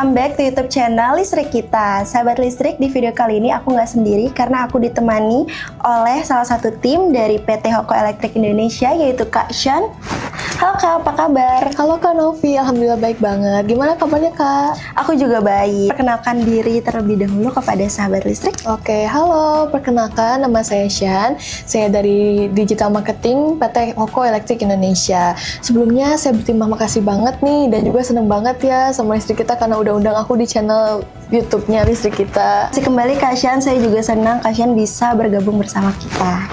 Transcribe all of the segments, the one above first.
welcome back to YouTube channel Listrik kita. Sahabat Listrik, di video kali ini aku nggak sendiri karena aku ditemani oleh salah satu tim dari PT Hoko Elektrik Indonesia, yaitu Kak Shan. Halo Kak, apa kabar? Halo Kak Novi, Alhamdulillah baik banget. Gimana kabarnya Kak? Aku juga baik. Perkenalkan diri terlebih dahulu kepada sahabat Listrik. Oke, halo. Perkenalkan, nama saya Shan. Saya dari Digital Marketing PT Hoko Elektrik Indonesia. Sebelumnya saya berterima kasih banget nih dan juga seneng banget ya sama Listrik kita karena udah undang aku di channel YouTube-nya Listrik kita. Masih kembali Kak Shan, saya juga senang Kak Shan bisa bergabung bersama kita.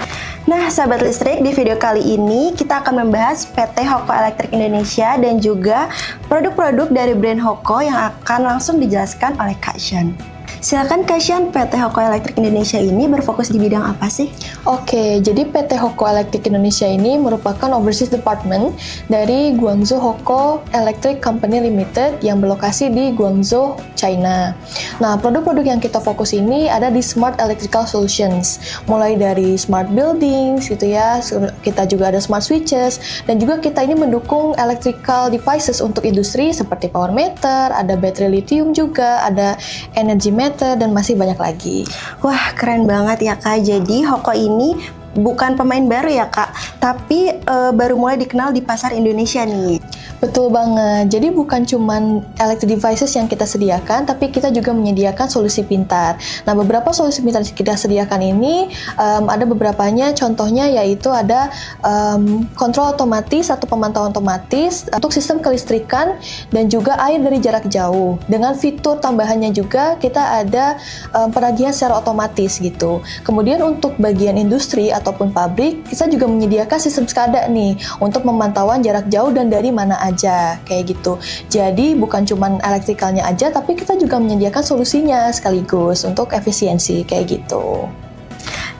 Nah, sahabat Listrik, di video kali ini kita akan membahas PT Hoko Elektrik Indonesia dan juga produk-produk dari brand Hoko yang akan langsung dijelaskan oleh Kak Shan. Silakan Kak Shan, PT Hoko Elektrik Indonesia ini berfokus di bidang apa sih? Oke, jadi PT Hoko Elektrik Indonesia ini merupakan overseas department dari Guangzhou Hoko Electric Company Limited yang berlokasi di Guangzhou, China. Nah, produk-produk yang kita fokus ini ada di Smart Electrical Solutions, mulai dari smart buildings gitu ya, kita juga ada smart switches, dan juga kita ini mendukung electrical devices untuk industri seperti power meter, ada baterai lithium juga, ada energy meter, dan masih banyak lagi. Wah, keren banget ya Kak. Jadi Hoko ini bukan pemain baru ya Kak, tapi baru mulai dikenal di pasar Indonesia nih. Betul banget, jadi bukan cuman electric devices yang kita sediakan, tapi kita juga menyediakan solusi pintar. Nah, beberapa solusi pintar yang kita sediakan ini ada beberapanya, contohnya yaitu ada kontrol otomatis atau pemantauan otomatis untuk sistem kelistrikan dan juga air dari jarak jauh. Dengan fitur tambahannya juga kita ada penagihan secara otomatis gitu. Kemudian untuk bagian industri ataupun pabrik, kita juga menyediakan sistem SCADA nih untuk pemantauan jarak jauh dan dari mana aja, kayak gitu. Jadi bukan cuman elektrikalnya aja, tapi kita juga menyediakan solusinya sekaligus untuk efisiensi, kayak gitu.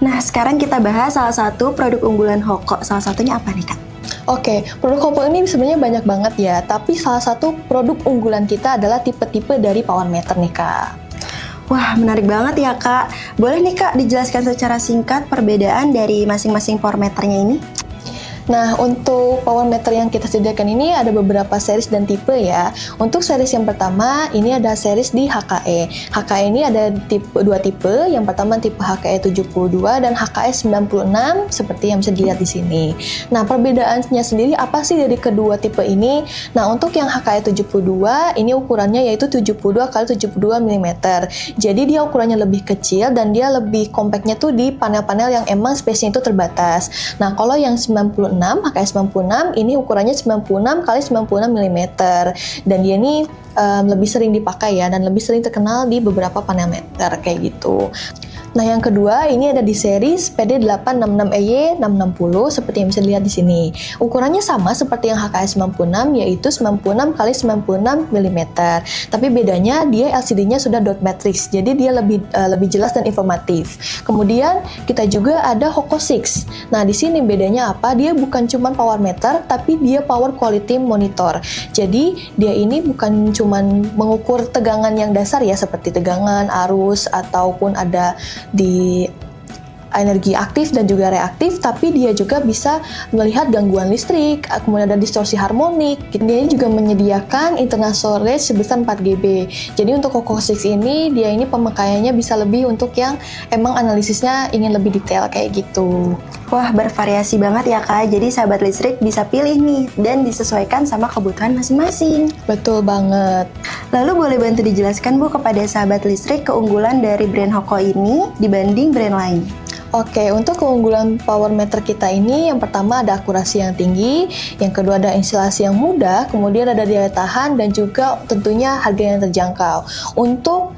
Nah, sekarang kita bahas salah satu produk unggulan Hoko. Salah satunya apa nih Kak? Oke, produk Hoko ini sebenarnya banyak banget ya, tapi salah satu produk unggulan kita adalah tipe-tipe dari power meter nih Kak. Wah, menarik banget ya Kak. Boleh nih Kak dijelaskan secara singkat perbedaan dari masing-masing power meternya ini? Nah, untuk power meter yang kita sediakan ini ada beberapa series dan tipe ya. Untuk series yang pertama, ini ada series di HKE. HKE ini ada dua tipe. Yang pertama tipe HKE 72 dan HKE 96 seperti yang bisa dilihat di sini. Nah, perbedaannya sendiri apa sih dari kedua tipe ini? Nah, untuk yang HKE 72 ini ukurannya yaitu 72 x 72 mm. Jadi dia ukurannya lebih kecil dan dia lebih compactnya tuh di panel-panel yang emang space-nya itu terbatas. Nah, kalau yang 96 HKE 96 ini ukurannya 96 x 96 mm dan dia ini lebih sering dipakai ya dan lebih sering terkenal di beberapa panel meter kayak gitu. Nah, yang kedua ini ada di series PD866EY 660 seperti yang bisa dilihat di sini. Ukurannya sama seperti yang HKE 96 yaitu 96 x 96 mm. Tapi bedanya dia LCD-nya sudah dot matrix. Jadi dia lebih jelas dan informatif. Kemudian kita juga ada Hoko 6. Nah, di sini bedanya apa? Dia bukan cuma power meter tapi dia power quality monitor. Jadi dia ini bukan cuma mengukur tegangan yang dasar ya seperti tegangan, arus ataupun ada di energi aktif dan juga reaktif, tapi dia juga bisa melihat gangguan listrik, kemudian ada distorsi harmonik. Dia juga menyediakan internal storage sebesar 4GB. Jadi untuk Hoko 6 ini, dia ini pemakaiannya bisa lebih untuk yang emang analisisnya ingin lebih detail kayak gitu. Wah, bervariasi banget ya Kak. Jadi sahabat listrik bisa pilih nih dan disesuaikan sama kebutuhan masing-masing. Betul banget. Lalu boleh bantu dijelaskan Bu kepada sahabat listrik keunggulan dari brand Hoko ini dibanding brand lain? Oke, untuk keunggulan power meter kita ini yang pertama ada akurasi yang tinggi, yang kedua ada instalasi yang mudah, kemudian ada daya tahan dan juga tentunya harga yang terjangkau. Untuk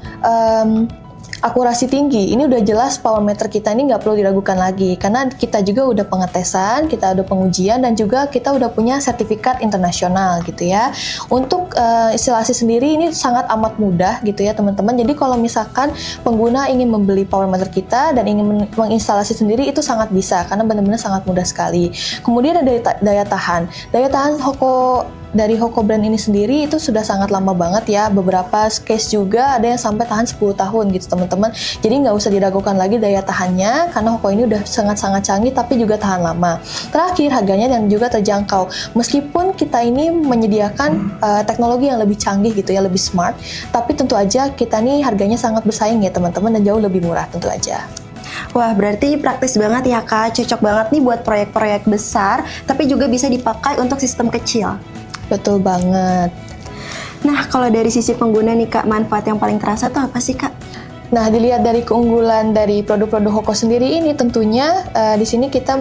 akurasi tinggi, ini udah jelas power meter kita ini nggak perlu diragukan lagi karena kita juga udah pengetesan, kita udah pengujian dan juga kita udah punya sertifikat internasional gitu ya. Untuk instalasi sendiri ini sangat amat mudah gitu ya teman-teman. Jadi kalau misalkan pengguna ingin membeli power meter kita dan ingin menginstalasi sendiri itu sangat bisa karena benar-benar sangat mudah sekali. Kemudian ada daya tahan. Daya tahan Hoko dari Hoko brand ini sendiri itu sudah sangat lama banget ya. Beberapa case juga ada yang sampai tahan 10 tahun gitu teman-teman. Jadi nggak usah diragukan lagi daya tahannya, karena Hoko ini udah sangat-sangat canggih tapi juga tahan lama. Terakhir, harganya yang juga terjangkau. Meskipun kita ini menyediakan teknologi yang lebih canggih gitu ya, lebih smart, tapi tentu aja kita nih harganya sangat bersaing ya teman-teman, dan jauh lebih murah tentu aja. Wah, berarti praktis banget ya Kak, cocok banget nih buat proyek-proyek besar, tapi juga bisa dipakai untuk sistem kecil. Betul banget. Nah, kalau dari sisi pengguna nih Kak, manfaat yang paling terasa tuh apa sih Kak? Nah, dilihat dari keunggulan dari produk-produk Hoko sendiri ini, tentunya di sini kita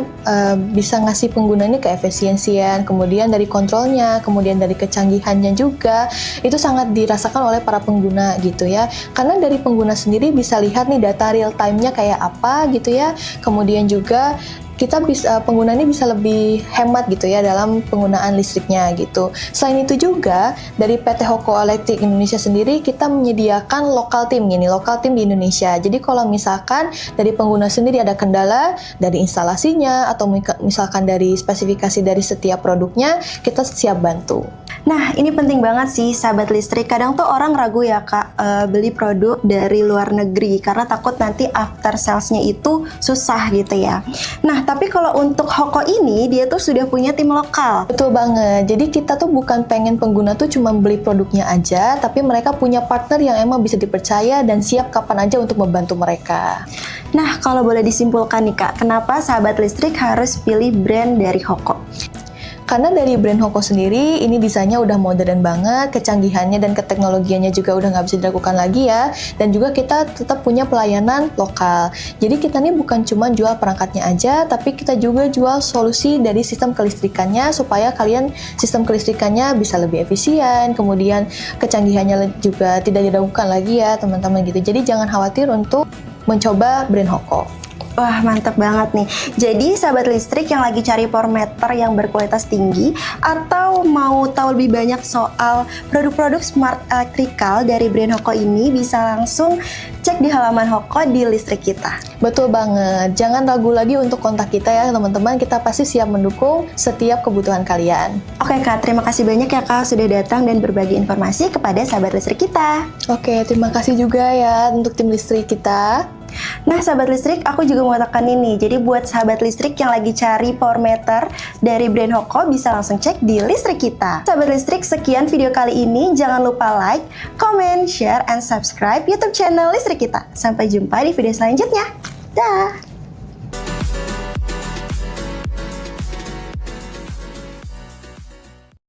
bisa ngasih pengguna ini keefisiensian, kemudian dari kontrolnya, kemudian dari kecanggihannya juga, itu sangat dirasakan oleh para pengguna gitu ya. Karena dari pengguna sendiri bisa lihat nih data real time-nya kayak apa gitu ya, kemudian juga kita bisa, pengguna ini bisa lebih hemat gitu ya dalam penggunaan listriknya gitu. Selain itu juga dari PT Hoko Electric Indonesia sendiri kita menyediakan lokal tim di Indonesia. Jadi kalau misalkan dari pengguna sendiri ada kendala dari instalasinya atau misalkan dari spesifikasi dari setiap produknya, kita siap bantu. Nah, ini penting banget sih sahabat listrik. Kadang tuh orang ragu ya Kak, beli produk dari luar negeri karena takut nanti after sales-nya itu susah gitu ya. Nah, tapi kalau untuk Hoko ini, dia tuh sudah punya tim lokal. Betul banget. Jadi kita tuh bukan pengen pengguna tuh cuma beli produknya aja, tapi mereka punya partner yang emang bisa dipercaya dan siap kapan aja untuk membantu mereka. Nah, kalau boleh disimpulkan nih Kak, kenapa sahabat listrik harus pilih brand dari Hoko? Karena dari brand Hoko sendiri, ini desainnya udah modern banget, kecanggihannya dan keteknologiannya juga udah nggak bisa diragukan lagi ya. Dan juga kita tetap punya pelayanan lokal. Jadi kita nih bukan cuma jual perangkatnya aja, tapi kita juga jual solusi dari sistem kelistrikannya supaya kalian sistem kelistrikannya bisa lebih efisien, kemudian kecanggihannya juga tidak diragukan lagi ya teman-teman gitu. Jadi jangan khawatir untuk mencoba brand Hoko. Wah, mantap banget nih. Jadi, sahabat listrik yang lagi cari power meter yang berkualitas tinggi atau mau tahu lebih banyak soal produk-produk smart electrical dari brand Hoko ini, bisa langsung cek di halaman Hoko di listrik kita. Betul banget. Jangan ragu lagi untuk kontak kita ya teman-teman. Kita pasti siap mendukung setiap kebutuhan kalian. Oke Kak, terima kasih banyak ya Kak sudah datang dan berbagi informasi kepada sahabat listrik kita. Oke, terima kasih juga ya untuk tim listrik kita. Nah, sahabat listrik, aku juga mau tekan ini. Jadi buat sahabat listrik yang lagi cari power meter dari brand Hoko, bisa langsung cek di listrik kita. Sahabat listrik, sekian video kali ini. Jangan lupa like, comment, share, and subscribe YouTube channel listrik kita. Sampai jumpa di video selanjutnya. Dah.